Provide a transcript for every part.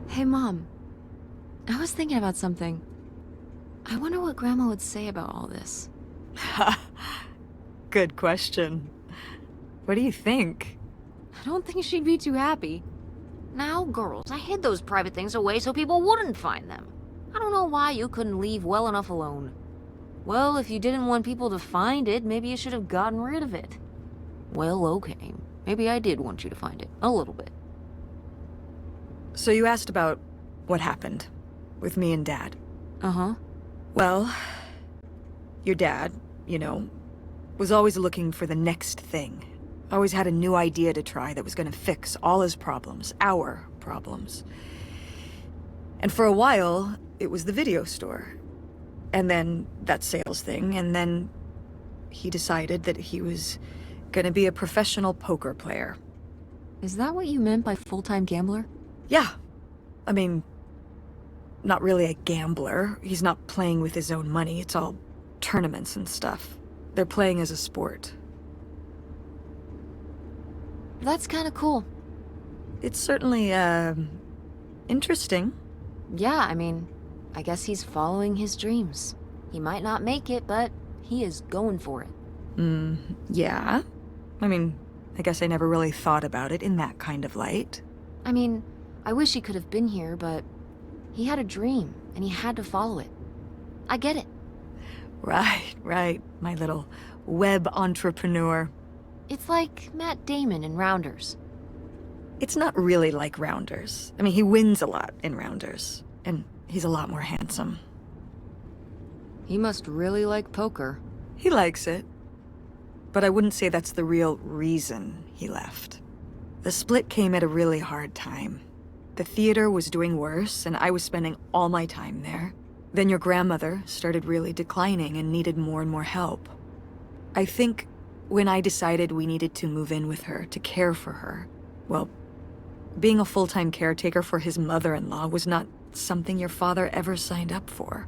Hey, Mom. I was thinking about something. I wonder what Grandma would say about all this. Good question. What do you think? I don't think she'd be too happy. Now, girls, I hid those private things away so people wouldn't find them. I don't know why you couldn't leave well enough alone. Well, if you didn't want people to find it, maybe you should have gotten rid of it. Well, okay. Maybe I did want you to find it. A little bit. So you asked about what happened with me and Dad. Uh-huh. Well, your dad, you know, was always looking for the next thing. Always had a new idea to try that was gonna fix all his problems, our problems. And for a while, it was the video store. And then that sales thing, and then he decided that he was gonna be a professional poker player. Is that what you meant by full-time gambler? Yeah. I mean, not really a gambler. He's not playing with his own money. It's all tournaments and stuff. They're playing as a sport. That's kind of cool. It's certainly, interesting. Yeah, I mean, I guess he's following his dreams. He might not make it, but he is going for it. Yeah. I mean, I guess I never really thought about it in that kind of light. I mean, I wish he could have been here, but he had a dream, and he had to follow it. I get it. Right, my little web entrepreneur. It's like Matt Damon in Rounders. It's not really like Rounders. I mean, he wins a lot in Rounders, and he's a lot more handsome. He must really like poker. He likes it. But I wouldn't say that's the real reason he left. The split came at a really hard time. The theater was doing worse, and I was spending all my time there. Then your grandmother started really declining and needed more and more help. I think when I decided we needed to move in with her to care for her, well, being a full-time caretaker for his mother-in-law was not something your father ever signed up for.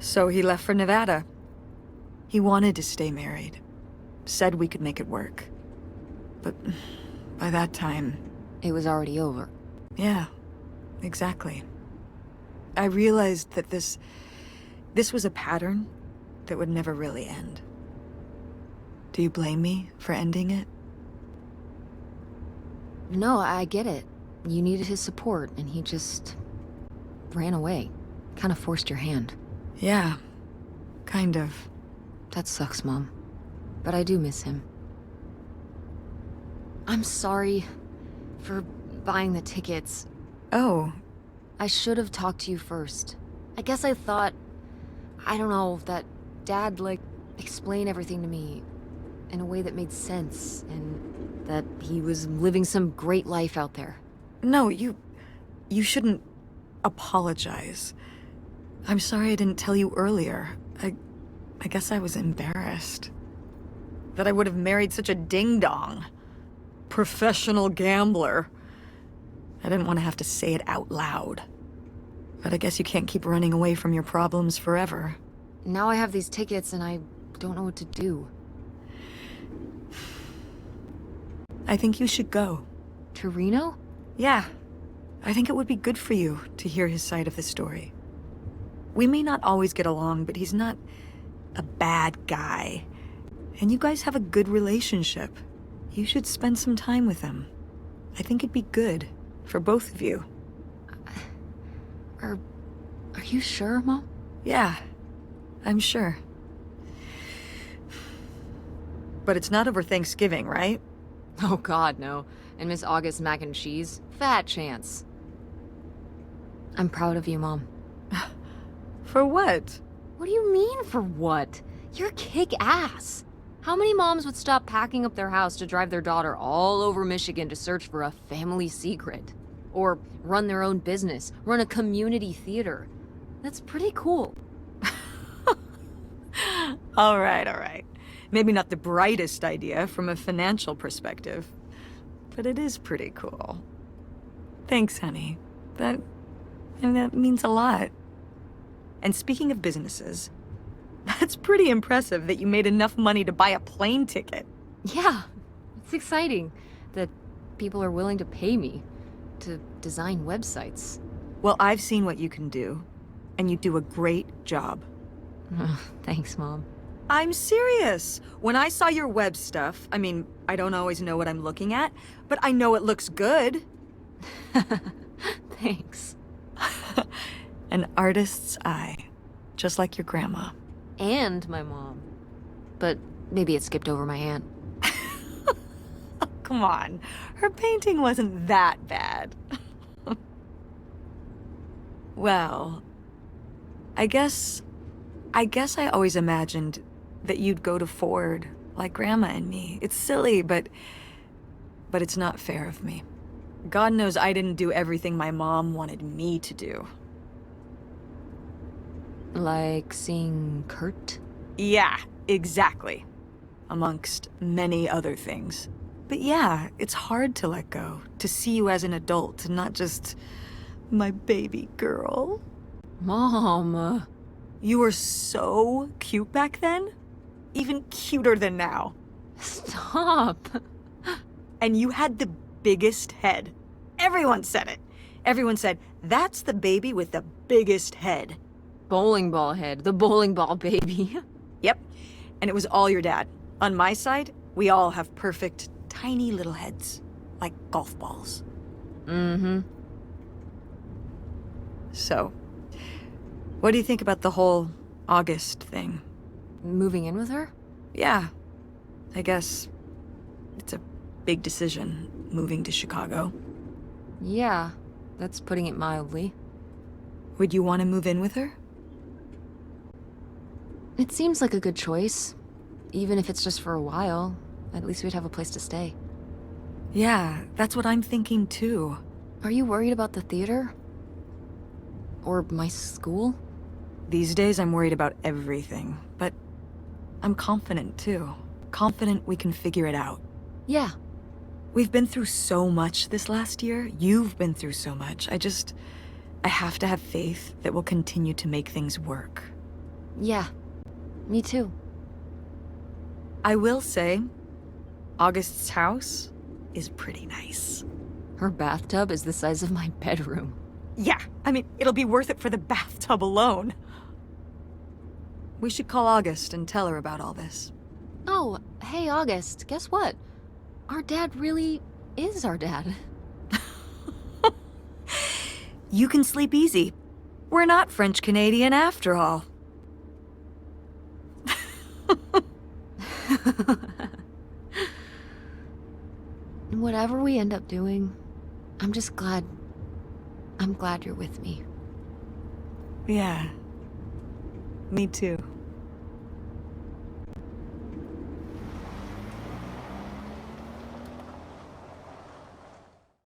So he left for Nevada. He wanted to stay married. Said we could make it work. But by that time... It was already over. Yeah, exactly. I realized that this was a pattern that would never really end. Do you blame me for ending it? No, I get it. You needed his support, and he just ran away. Kind of forced your hand. Yeah, kind of. That sucks, Mom. But I do miss him. I'm sorry for buying the tickets. Oh. I should have talked to you first. I guess I thought, I don't know, that Dad, explain everything to me in a way that made sense, and that he was living some great life out there. No, you shouldn't apologize. I'm sorry I didn't tell you earlier. I guess I was embarrassed. That I would have married such a ding-dong. Professional gambler. I didn't want to have to say it out loud. But I guess you can't keep running away from your problems forever. Now I have these tickets and I don't know what to do. I think you should go. To Reno? Yeah. I think it would be good for you to hear his side of the story. We may not always get along, but he's not a bad guy. And you guys have a good relationship. You should spend some time with him. I think it'd be good for both of you. Are you sure, Mom? Yeah, I'm sure. But it's not over Thanksgiving, right? Oh God, no. And Miss August mac and cheese? Fat chance. I'm proud of you, Mom. For what? What do you mean, for what? You're kick-ass. How many moms would stop packing up their house to drive their daughter all over Michigan to search for a family secret? Or run their own business, run a community theater? That's pretty cool. All right. Maybe not the brightest idea from a financial perspective, but it is pretty cool. Thanks, honey. That means a lot. And speaking of businesses, that's pretty impressive that you made enough money to buy a plane ticket. Yeah, it's exciting that people are willing to pay me. to design websites. Well, I've seen what you can do, and you do a great job. Thanks, Mom. I'm serious. When I saw your web stuff, I mean, I don't always know what I'm looking at, but I know it looks good. Thanks. An artist's eye, just like your grandma. And my mom. But maybe it skipped over my aunt. Come on, her painting wasn't that bad. Well, I guess I always imagined that you'd go to Ford, like Grandma and me. It's silly, but it's not fair of me. God knows I didn't do everything my mom wanted me to do. Like seeing Kurt? Yeah, exactly. Amongst many other things. But yeah, it's hard to let go, to see you as an adult, and not just my baby girl. Mom! You were so cute back then. Even cuter than now. Stop! And you had the biggest head. Everyone said it. Everyone said, that's the baby with the biggest head. Bowling ball head, the bowling ball baby. Yep. And it was all your dad. On my side, we all have perfect, tiny little heads. Like golf balls. Mm-hmm. So, what do you think about the whole August thing? Moving in with her? Yeah. I guess it's a big decision, moving to Chicago. Yeah, that's putting it mildly. Would you want to move in with her? It seems like a good choice. Even if it's just for a while, at least we'd have a place to stay. Yeah, that's what I'm thinking too. Are you worried about the theater? Or my school? These days I'm worried about everything, but I'm confident too. Confident we can figure it out. Yeah. We've been through so much this last year. You've been through so much. I have to have faith that we'll continue to make things work. Yeah. Me too. I will say, August's house is pretty nice. Her bathtub is the size of my bedroom. Yeah, I mean, it'll be worth it for the bathtub alone. We should call August and tell her about all this. Oh, hey August, guess what? Our dad really is our dad. You can sleep easy. We're not French-Canadian after all. Whatever we end up doing, I'm glad you're with me. Yeah. Me too.